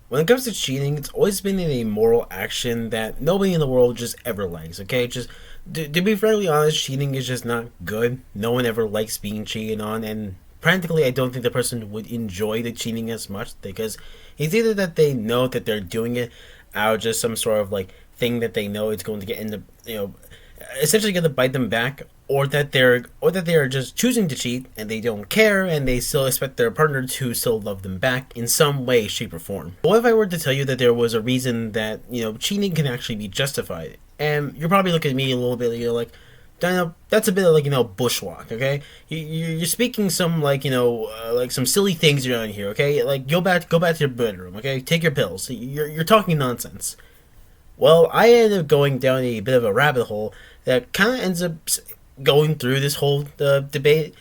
When it comes to cheating, it's always been a moral action that nobody in the world just ever likes, okay? Just to be fairly honest, cheating is just not good. No one ever likes being cheated on, and practically, I don't think the person would enjoy the cheating as much because it's either that they know that they're doing it out of just some sort of like thing that they know it's going to get in the essentially going to bite them back, or that they're just choosing to cheat and they don't care and they still expect their partner to still love them back in some way, shape, or form. But what if I were to tell you that there was a reason that cheating can actually be justified? And you're probably looking at me a little bit, Dino, that's a bit of like bushwalk, okay? You're speaking some like some silly things around here, okay? Like go back to your bedroom, okay? Take your pills. You're talking nonsense. Well, I ended up going down a bit of a rabbit hole that kind of ends up going through this whole debate,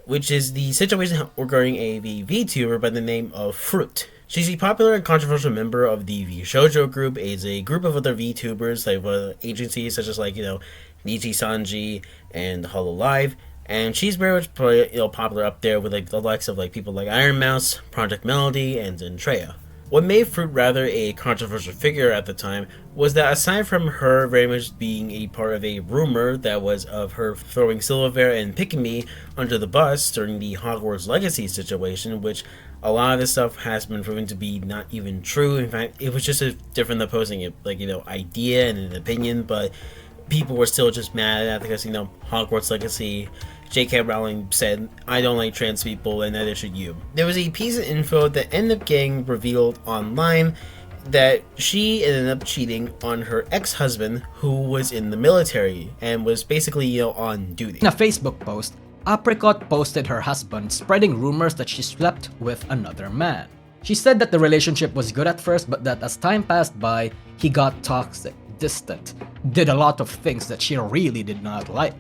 which is the situation regarding a VTuber by the name of Froot. She's a popular and controversial member of the VShojo group, is a group of other VTubers, like agencies such as Nichi Sanji and Hololive, and she's very much popular up there with like the likes of like people like Iron Mouse, Project Melody, and Zentreya. What made Froot rather a controversial figure at the time was that aside from her very much being a part of a rumor that was of her throwing Silverware and Pikimi under the bus during the Hogwarts Legacy situation, which a lot of this stuff has been proven to be not even true. In fact, it was just a different opposing idea and an opinion, but people were still just mad at it because Hogwarts Legacy. J.K. Rowling said, "I don't like trans people, and neither should you." There was a piece of info that ended up getting revealed online that she ended up cheating on her ex-husband, who was in the military and was basically on duty. In a Facebook post, Apricot posted her husband spreading rumors that she slept with another man. She said that the relationship was good at first, but that as time passed by, he got toxic, distant, did a lot of things that she really did not like.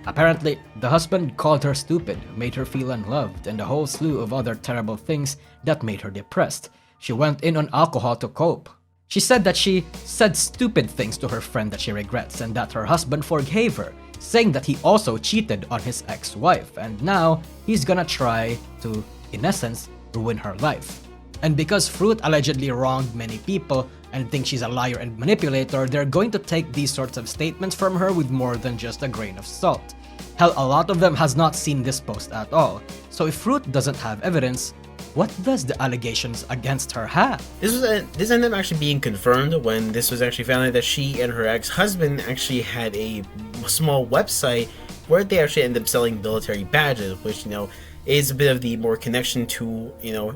Apparently, the husband called her stupid, made her feel unloved, and a whole slew of other terrible things that made her depressed. She went in on alcohol to cope. She said that she said stupid things to her friend that she regrets and that her husband forgave her, saying that he also cheated on his ex-wife and now he's gonna try to, in essence, ruin her life. And because Froot allegedly wronged many people and think she's a liar and manipulator, they're going to take these sorts of statements from her with more than just a grain of salt. Hell, a lot of them has not seen this post at all. So if Froot doesn't have evidence, what does the allegations against her have? This ended up actually being confirmed when this was actually found out that she and her ex-husband actually had a small website where they actually ended up selling military badges, which is a bit of the more connection to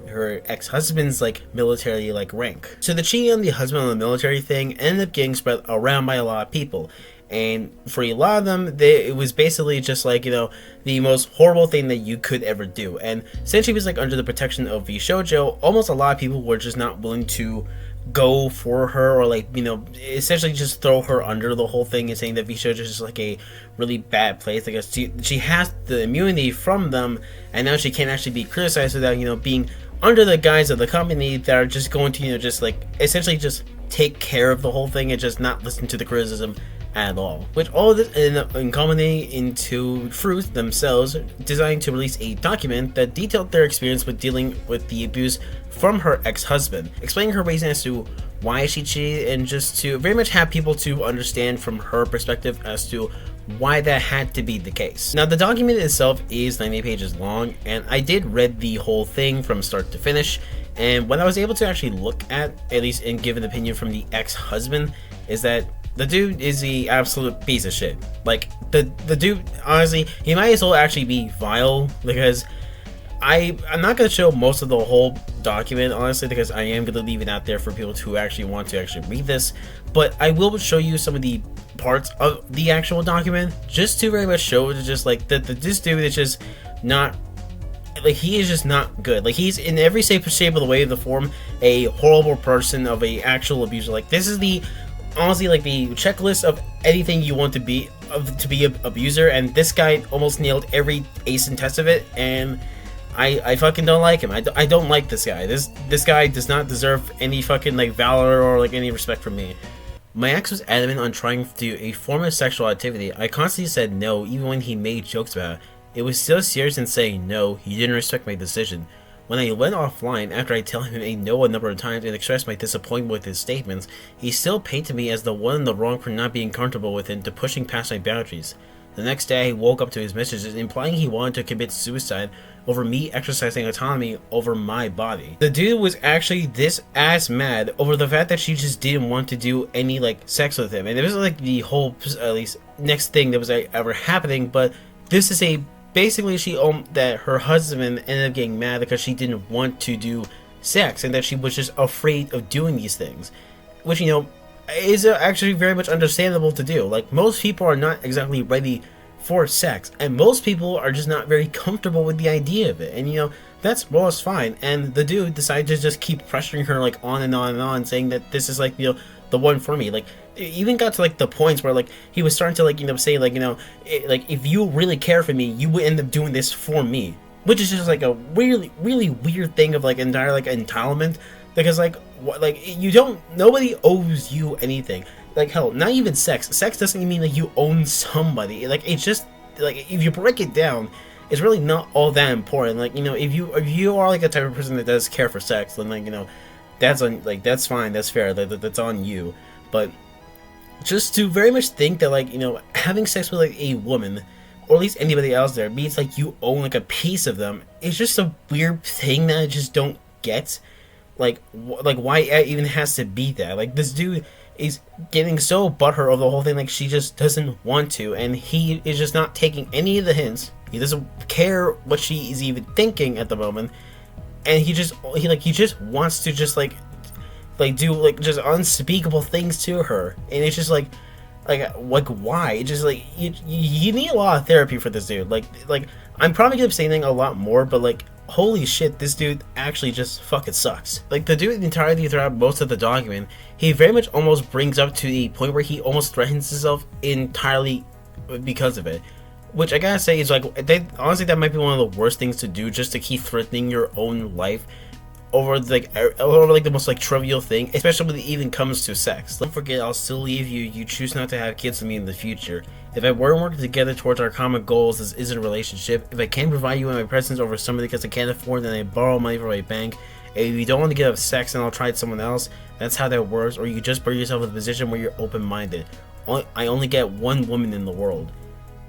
her ex-husband's military rank. So the cheating on the husband on the military thing ended up getting spread around by a lot of people, and for a lot of them it was basically just the most horrible thing that you could ever do. And since she was under the protection of VShojo, almost a lot of people were just not willing to go for her, or essentially just throw her under the whole thing, and saying that VShojo is just a really bad place. She has the immunity from them, and now she can't actually be criticized without being under the guise of the company that are just going to essentially just take care of the whole thing and just not listen to the criticism at all. Which all of this ended up culminating into Froot themselves deciding to release a document that detailed their experience with dealing with the abuse from her ex-husband, explaining her reason as to why she cheated, and just to very much have people to understand from her perspective as to why that had to be the case. Now, the document itself is 90 pages long, and I did read the whole thing from start to finish, and what I was able to actually look at least and give an opinion from the ex-husband, is that the dude is the absolute piece of shit. The dude, honestly, he might as well actually be vile, because I'm not going to show most of the whole document, honestly, because I am going to leave it out there for people who actually want to actually read this, but I will show you some of the parts of the actual document, just to very much show just that this dude is just not, he is just not good. He's in every shape of the way of the form a horrible person, of a actual abuser. This is the honestly the checklist of anything you want to be an abuser, and this guy almost nailed every ace and test of it, and I fucking don't like him. I don't like this guy. This guy does not deserve any fucking valor or any respect from me. My ex was adamant on trying to do a form of sexual activity. I constantly said no, even when he made jokes about it. It was so serious in saying no, he didn't respect my decision. When I went offline after I tell him a no a number of times and expressed my disappointment with his statements, he still painted me as the one in the wrong for not being comfortable with him to pushing past my boundaries. The next day I woke up to his messages implying he wanted to commit suicide over me exercising autonomy over my body. The dude was actually this ass mad over the fact that she just didn't want to do any like sex with him, and it was like the whole at least next thing that was ever happening. But this is a basically she owned that her husband ended up getting mad because she didn't want to do sex and that she was just afraid of doing these things, which is actually very much understandable to do. Like, most people are not exactly ready for sex, and most people are just not very comfortable with the idea of it, and that's fine. And the dude decided to just keep pressuring her like on and on and on, saying that this is like the one for me. Like, it even got to like the points where like he was starting to like say like like if you really care for me, you would end up doing this for me, which is just like a really weird thing of like entire like entitlement, because like nobody owes you anything. Like, hell, not even sex doesn't even mean like you own somebody. Like, it's just like, if you break it down, it's really not all that important. Like, if you are like a type of person that does care for sex, then like that's fine, that's fair, that's on you. But just to very much think that like having sex with like a woman, or at least anybody else there, means like you own like a piece of them, it's just a weird thing that I just don't get. Like why it even has to be that. Like, this dude is getting so butthurt over the whole thing, like she just doesn't want to, and he is just not taking any of the hints. He doesn't care what she is even thinking at the moment, and he just wants to just like do like just unspeakable things to her, and it's just like why? It's just like you need a lot of therapy for this dude. Like I'm probably gonna be saying a lot more, but like, holy shit, this dude actually just fucking sucks. Like, the dude entirely throughout most of the document, he very much almost brings up to the point where he almost threatens himself entirely because of it. Which I gotta say is like, honestly, that might be one of the worst things to do, just to keep threatening your own life over the most like trivial thing, especially when it even comes to sex. Don't forget, I'll still leave you. You choose not to have kids with me in the future. If I weren't working together towards our common goals, this isn't a relationship. If I can't provide you with my presence over somebody because I can't afford, then I borrow money from my bank. If you don't want to get up sex, then I'll try someone else. That's how that works. Or you just put yourself in a position where you're open-minded. I only get one woman in the world.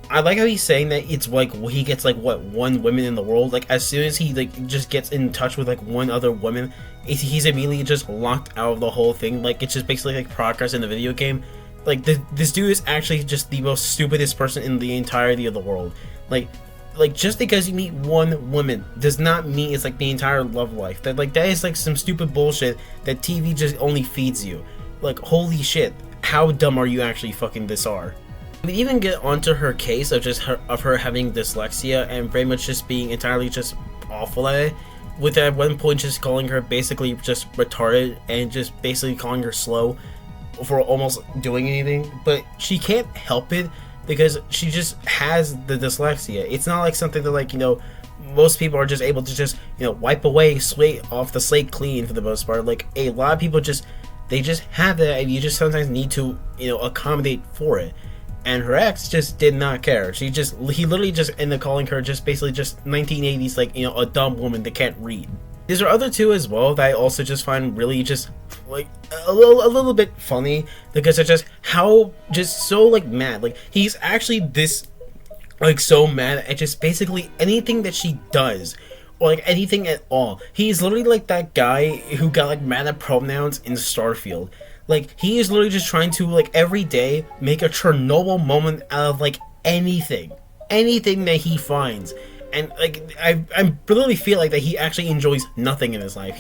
I like how he's saying that it's like he gets like one woman in the world. Like, as soon as he like just gets in touch with like one other woman, he's immediately just locked out of the whole thing. Like, it's just basically like progress in the video game. Like, this dude is actually just the most stupidest person in the entirety of the world. Like just because you meet one woman does not mean it's like the entire love life. That is like some stupid bullshit that TV just only feeds you. Like, holy shit, how dumb are you actually fucking this are? We even get onto her case of her having dyslexia and very much just being entirely just awful at it, with at one point just calling her basically just retarded and just basically calling her slow for almost doing anything. But she can't help it because she just has the dyslexia. It's not like something that like most people are just able to just wipe away off the slate clean for the most part. Like, a lot of people just have that, and you just sometimes need to accommodate for it. And her ex just did not care. He literally just ended up calling her just basically just 1980s like a dumb woman that can't read. These are other two as well that I also just find really just like a little bit funny, because it's just how just so like mad. Like, he's actually this like so mad at just basically anything that she does, or like anything at all. He's literally like that guy who got like mad at pronouns in Starfield. Like, he is literally just trying to like every day make a Chernobyl moment out of like anything that he finds. And like I really feel like that he actually enjoys nothing in his life.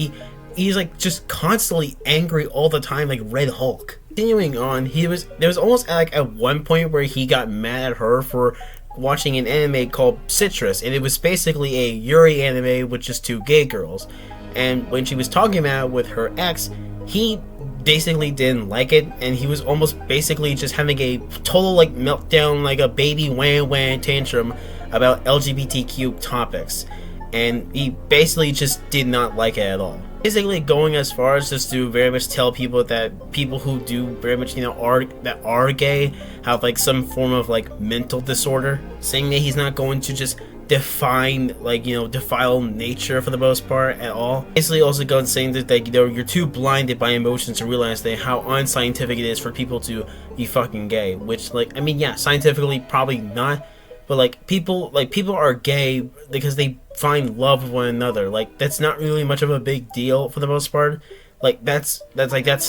He's like just constantly angry all the time, like Red Hulk. Continuing on, there was almost like at one point where he got mad at her for watching an anime called Citrus, and it was basically a Yuri anime with just two gay girls. And when she was talking about it with her ex, he basically didn't like it, and he was almost basically just having a total like meltdown, like a baby wham tantrum about LGBTQ topics, and he basically just did not like it at all. Basically going as far as just to very much tell people that people who do very much are gay have like some form of like mental disorder, saying that he's not going to just define, like, defile nature for the most part at all. Basically also goes saying that, like, you're too blinded by emotions to realize that how unscientific it is for people to be fucking gay, which, like, I mean, yeah, scientifically probably not, but like people are gay because they find love with one another. Like, that's not really much of a big deal for the most part. Like, that's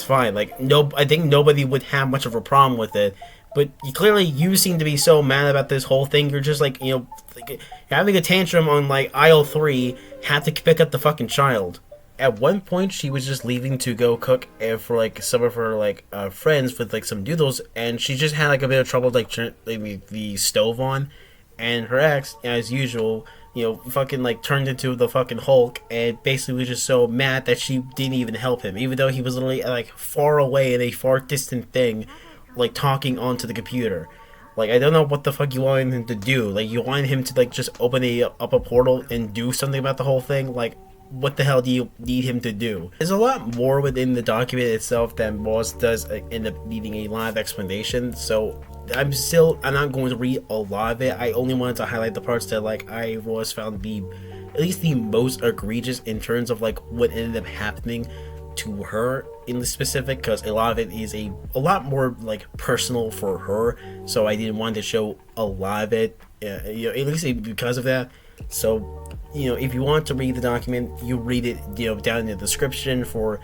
fine. Like, no, I think nobody would have much of a problem with it. But clearly, you seem to be so mad about this whole thing. You're just like, like, you're having a tantrum on like aisle 3. Have to pick up the fucking child. At one point, she was just leaving to go cook for like some of her like friends with like some noodles, and she just had like a bit of trouble like turning the stove on, and her ex, as usual, fucking like turned into the fucking Hulk, and basically was just so mad that she didn't even help him, even though he was literally like far away in a far distant thing, like talking onto the computer. Like, I don't know what the fuck you wanted him to do. Like, you wanted him to like just open up a portal and do something about the whole thing. Like, what the hell do you need him to do? There's a lot more within the document itself than Moss does end up needing a lot of explanation. So I'm not going to read a lot of it. I only wanted to highlight the parts that like I was found to be at least the most egregious in terms of like what ended up happening to her in the specific, because a lot of it is a lot more like personal for her, so I didn't want to show a lot of it, at least because of that. So if you want to read the document, you read it down in the description for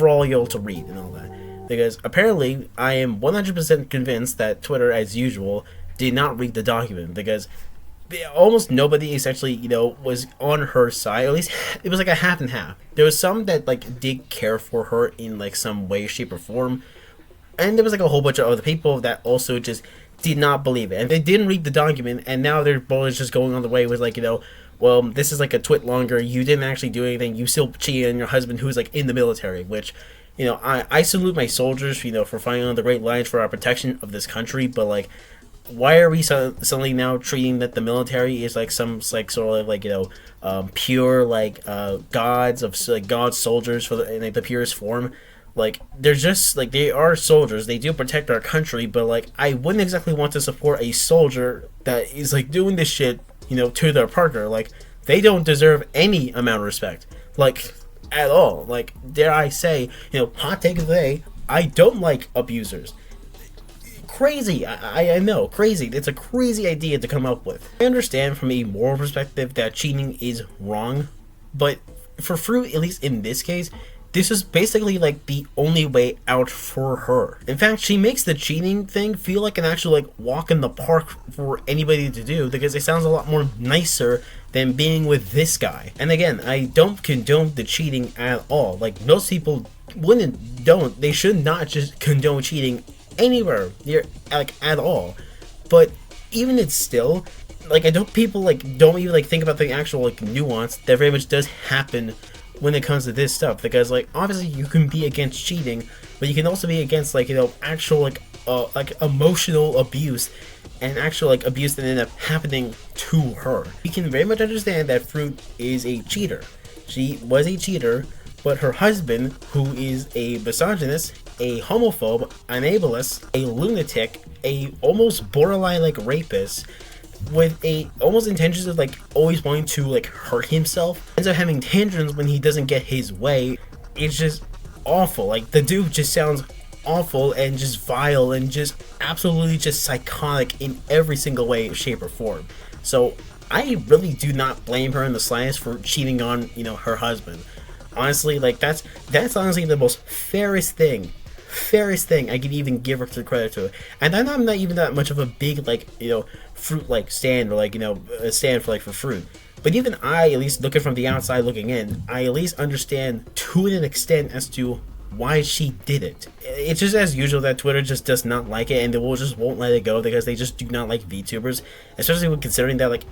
all y'all to read and all that, because apparently I am 100% convinced that Twitter, as usual, did not read the document, because almost nobody essentially was on her side. At least it was like a half and half. There was some that like did care for her in like some way, shape, or form, and there was like a whole bunch of other people that also just did not believe it, and they didn't read the document, and now they're both just going on the way with like, well, this is like a twit longer, you didn't actually do anything, you still cheated on your husband who's like in the military, which I salute my soldiers for fighting on the great lines for our protection of this country, but like, why are we suddenly now treating that the military is like some like sort of like pure like gods of like god soldiers in like the purest form? Like, they're just like, they are soldiers, they do protect our country, but like, I wouldn't exactly want to support a soldier that is like doing this shit to their partner. Like, they don't deserve any amount of respect, like, at all. Like, dare I say, hot take of the day, I don't like abusers. Crazy, I know, crazy. It's a crazy idea to come up with. I understand from a moral perspective that cheating is wrong, but for Froot, at least in this case, this is basically like the only way out for her. In fact, she makes the cheating thing feel like an actual like walk in the park for anybody to do, because it sounds a lot more nicer than being with this guy. And again, I don't condone the cheating at all. Like, most people they should not just condone cheating anywhere near, like, at all. But even it's still like, people like don't even like think about the actual like nuance that very much does happen when it comes to this stuff, because like, obviously you can be against cheating, but you can also be against like actual like emotional abuse, and actual like abuse that ended up happening to her. You can very much understand that Froot is a cheater. She was a cheater, but her husband, who is a misogynist, a homophobe, an ableist, a lunatic, a almost borderline like rapist, with a almost intentions of like always wanting to like hurt himself, ends up having tantrums when he doesn't get his way. It's just awful. Like, the dude just sounds awful and just vile and just absolutely just psychotic in every single way, shape, or form. So I really do not blame her in the slightest for cheating on her husband. Honestly, like, that's honestly the most fairest thing I could even give her the credit to. And I'm not even that much of a big like Froot like stand, or like a stand for like for Froot. But even I, at least looking from the outside looking in, I at least understand to an extent as to why she did it. It's just as usual that Twitter just does not like it, and they won't let it go, because they just do not like VTubers, especially when considering that like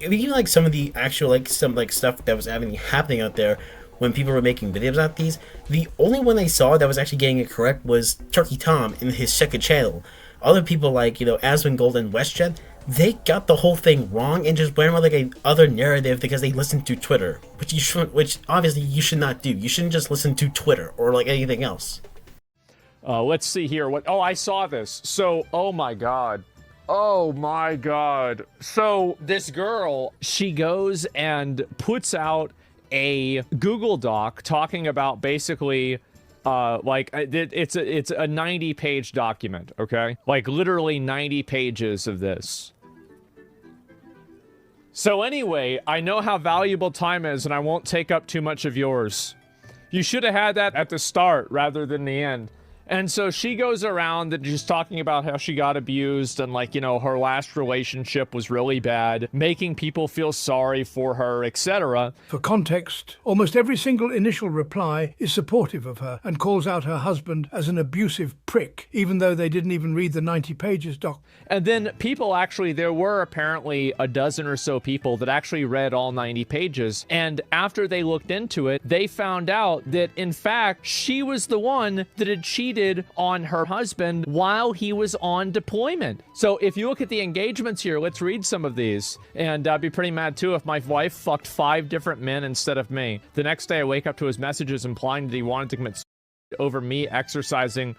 even like some of the actual like some like stuff that was happening out there when people were making videos about these. The only one I saw that was actually getting it correct was Turkey Tom in his second channel. Other people like Aswin Gold and WestJet, they got the whole thing wrong and just went on like a other narrative because they listened to Twitter, which obviously you should not do. You shouldn't just listen to Twitter or like anything else. Let's see here. Oh, I saw this. So, oh my God. Oh my god. So this girl, she goes and puts out a Google Doc talking about basically it's a 90-page document, okay? Like literally 90 pages of this. So anyway, I know how valuable time is and I won't take up too much of yours. You should have had that at the start rather than the end. And so she goes around and just talking about how she got abused and, like, you know, her last relationship was really bad, making people feel sorry for her, etc. For context, almost every single initial reply is supportive of her and calls out her husband as an abusive prick, even though they didn't even read the 90 pages, Doc. And then people actually, there were apparently a dozen or so people that actually read all 90 pages. And after they looked into it, they found out that, in fact, she was the one that had cheated on her husband while he was on deployment. So if you look at the engagements here, let's read some of these. And I'd be pretty mad too if my wife fucked 5 different men instead of me. The next day I wake up to his messages implying that he wanted to commit over me exercising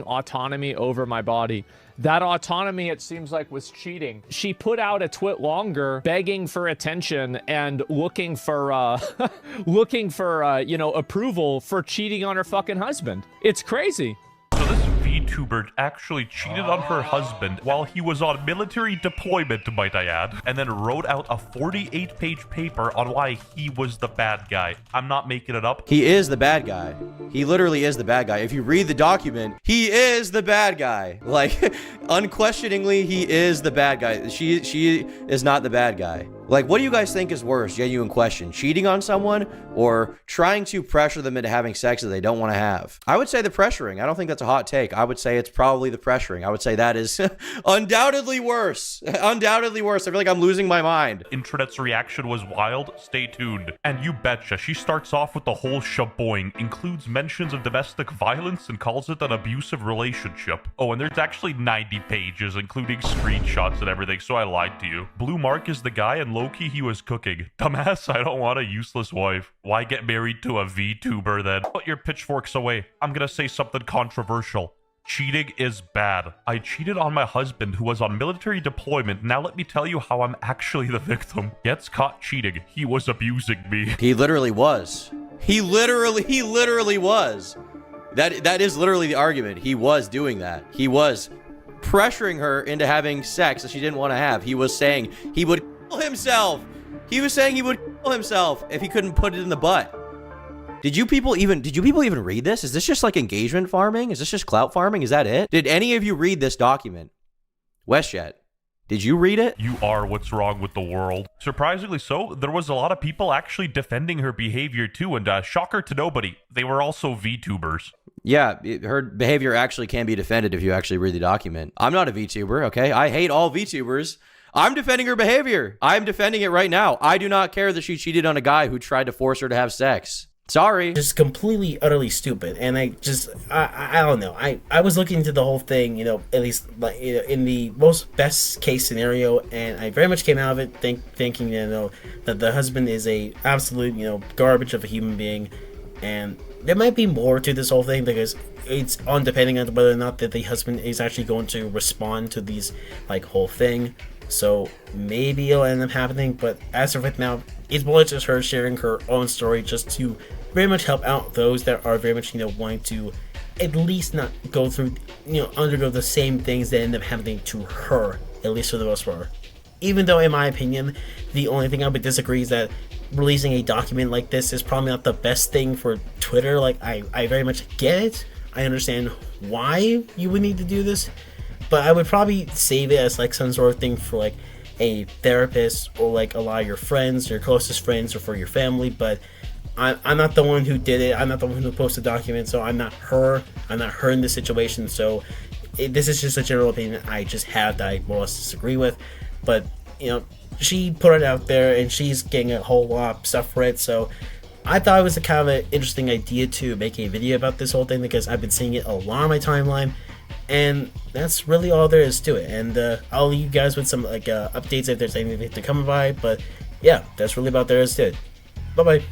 autonomy over my body. That autonomy, it seems like, was cheating. She put out a twit longer, begging for attention and looking for, you know, approval for cheating on her fucking husband. It's crazy. So this Vtuber actually cheated on her husband while he was on military deployment, might I add, and then wrote out a 48-page paper on why he was the bad guy. I'm not making it up. He is the bad guy. He literally is the bad guy. If you read the document, he is the bad guy. Like, unquestioningly, he is the bad guy. She is not the bad guy. Like, what do you guys think is worse? Genuine question. Cheating on someone or trying to pressure them into having sex that they don't want to have? I would say the pressuring. I don't think that's a hot take. I would say it's probably the pressuring. I would say that is undoubtedly worse. Undoubtedly worse. I feel like I'm losing my mind. Internet's reaction was wild. Stay tuned. And you betcha, she starts off with the whole shaboing, includes mentions of domestic violence and calls it an abusive relationship. Oh, and there's actually 90 pages, including screenshots and everything, so I lied to you. Blue Mark is the guy, and low-key he was cooking. Dumbass, I don't want a useless wife. Why get married to a VTuber then? Put your pitchforks away. I'm gonna say something controversial. Cheating is bad. I cheated on my husband who was on military deployment. Now let me tell you how I'm actually the victim. Gets caught cheating. He was abusing me. He literally was. He literally was. That is literally the argument. He was doing that. He was pressuring her into having sex that she didn't want to have. He was saying he would kill himself. He was saying he would kill himself if he couldn't put it in the butt. Did you people even read this? Is this just like engagement farming? Is this just clout farming? Is that it? Did any of you read this document? WestJet, did you read it? You are what's wrong with the world. Surprisingly so, there was a lot of people actually defending her behavior too, and shocker to nobody, they were also VTubers. Yeah, her behavior actually can be defended if you actually read the document. I'm not a VTuber, okay? I hate all VTubers. I'm defending her behavior. I'm defending it right now. I do not care that she cheated on a guy who tried to force her to have sex. Sorry. Just completely, utterly stupid. And I don't know. I was looking into the whole thing, you know, at least like, you know, in the most best case scenario, and I very much came out of it thinking, you know, that the husband is a absolute, you know, garbage of a human being. And there might be more to this whole thing because it's depending on whether or not that the husband is actually going to respond to these, like, whole thing. So maybe it'll end up happening, but as of right now, it's more just her sharing her own story just to very much help out those that are very much, you know, wanting to at least not go through, you know, undergo the same things that end up happening to her, at least for the most part. Even though, in my opinion, the only thing I would disagree is that releasing a document like this is probably not the best thing for Twitter. Like, I very much get it. I understand why you would need to do this, but I would probably save it as like some sort of thing for like a therapist or like a lot of your friends, your closest friends, or for your family. But I'm not the one who did it. I'm not the one who posted the document, so I'm not her. I'm not her in this situation. So this is just a general opinion I just have that I more or less disagree with. But, you know, she put it out there and she's getting a whole lot of stuff for it. So I thought it was a kind of an interesting idea to make a video about this whole thing because I've been seeing it a lot on my timeline. And that's really all there is to it. And I'll leave you guys with some like updates if there's anything to come by. But yeah, that's really about there is to it. Bye bye.